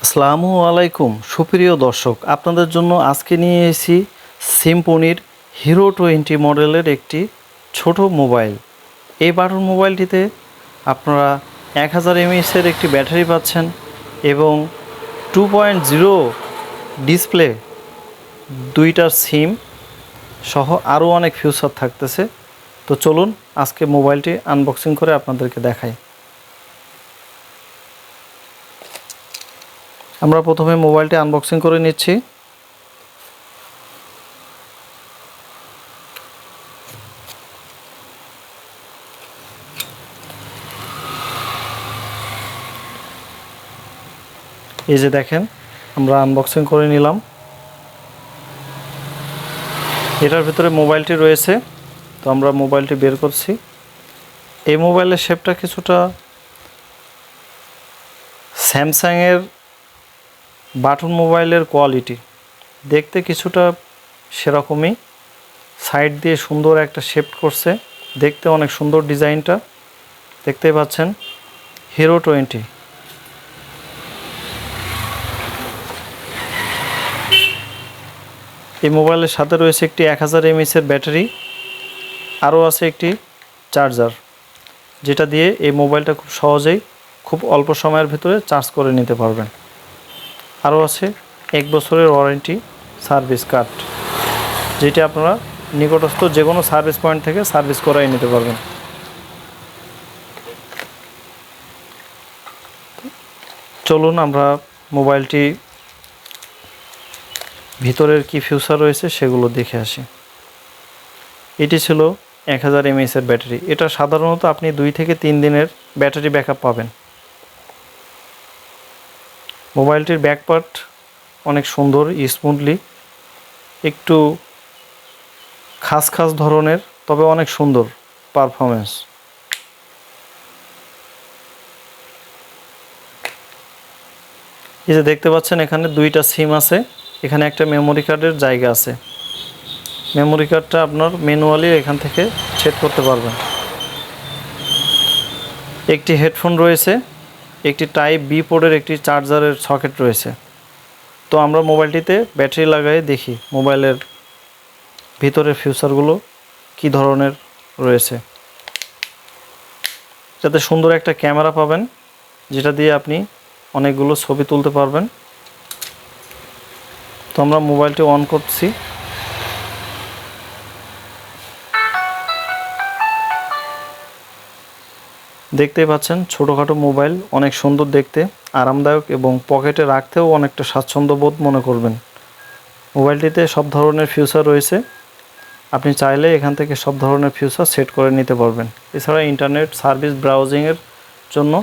আসসালামু আলাইকুম সুপ্রিয় দর্শক, আপনাদের জন্য আজকে নিয়ে এসেছি সিম্ফনির হিরো 20 মডেলের একটি ছোট মোবাইল। এই বাটন মোবাইলটিতে আপনারা 1000 mAh-এর একটি ব্যাটারি পাচ্ছেন এবং 2.0 ডিসপ্লে, দুইটা সিম সহ আরও অনেক ফিচার থাকতেছে। তো চলুন আজকে মোবাইলটি আনবক্সিং করে আপনাদেরকে দেখাই। আমরা প্রথমে মোবাইলটি আনবক্সিং করে নিচ্ছি। এই যে দেখেন, আমরা আনবক্সিং করে নিলাম। এটার ভিতরে মোবাইলটি রয়েছে। তো আমরা মোবাইলটি বের করছি। এই মোবাইলের শেপটা কিছুটা স্যামসাংয়ের বাটন মোবাইলের কোয়ালিটি, দেখতে কিছুটা সেরকমই। সাইড দিয়ে সুন্দর একটা শেপ করছে, দেখতে অনেক সুন্দর ডিজাইনটা। দেখতেই পাচ্ছেন হিরো 20। এই মোবাইলের সাথে রয়েছে একটি 1000 mAh-এর ব্যাটারি, আরও আছে একটি চার্জার, যেটা দিয়ে এই মোবাইলটা খুব সহজেই খুব অল্প সময়ের ভিতরে চার্জ করে নিতে পারবেন। আরও আছে 1 বছরের ওয়ারেন্টি সার্ভিস কার্ড, যেটি আপনারা নিকটস্থ যে কোনো সার্ভিস পয়েন্ট থেকে সার্ভিস করাই নিতে পারবেন। চলুন আমরা মোবাইলটি ভিতরের কি ফিচার রয়েছে সেগুলো দেখে আসি। এটি ছিল 1000 mAh-এর ব্যাটারি। এটা সাধারণত আপনি 2 থেকে 3 দিনের ব্যাটারি ব্যাকআপ পাবেন। মোবাইলটির ব্যাক পার্ট অনেক সুন্দর, স্মুথলি, একটু খাস খাস ধরনের, তবে অনেক সুন্দর পারফরমেন্স। এই যে দেখতে পাচ্ছেন, এখানে 2টা সিম আছে, এখানে একটা মেমোরি কার্ডের জায়গা আছে। মেমোরি কার্ডটা আপনার ম্যানুয়ালি এখান থেকে সেট করতে পারবেন। একটি হেডফোন রয়েছে, একটি টাইপ বি পোর্টের একটি চার্জারের সকেট রয়েছে। তো আমরা মোবাইলটিতে ব্যাটারি লাগাই দেখি মোবাইলের ভিতরের ফিচারগুলো কি ধরনের রয়েছে। যাতে সুন্দর একটা ক্যামেরা পাবেন, যেটা দিয়ে আপনি অনেকগুলো ছবি তুলতে পারবেন। তো আমরা মোবাইলটি অন করছি। দেখতেই পাচ্ছেন ছোটোখাটো মোবাইল, অনেক সুন্দর দেখতে, আরামদায়ক এবং পকেটে রাখতেও অনেকটা স্বাচ্ছন্দ্য বোধ মনে করবেন। মোবাইলটিতে সব ধরনের ফিচার রয়েছে, আপনি চাইলে এখান থেকে সব ধরনের ফিচার সেট করে নিতে পারবেন। এছাড়া ইন্টারনেট সার্ভিস ব্রাউজিংয়ের জন্য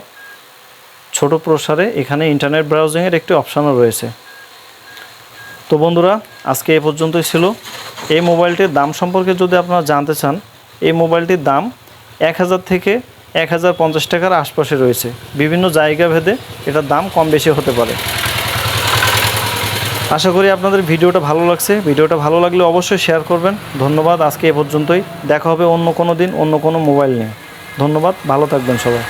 ছোট প্রসারে এখানে ইন্টারনেট ব্রাউজিংয়ের একটি অপশানও রয়েছে। তো বন্ধুরা, আজকে এ পর্যন্তই ছিল। এই মোবাইলটির দাম সম্পর্কে যদি আপনারা জানতে চান, এই মোবাইলটির দাম 1000 থেকে 1050 টাকার আশপাশে রয়েছে। বিভিন্ন জায়গা ভেদে এটার দাম কম বেশি হতে পারে। আশা করি আপনাদের ভিডিওটা ভালো লাগছে। ভিডিওটা ভালো লাগলে অবশ্যই শেয়ার করবেন। ধন্যবাদ। আজকে এ পর্যন্তই। দেখা হবে অন্য কোনো দিন অন্য কোনো মোবাইল নিয়ে। ধন্যবাদ, ভালো থাকবেন সবাই।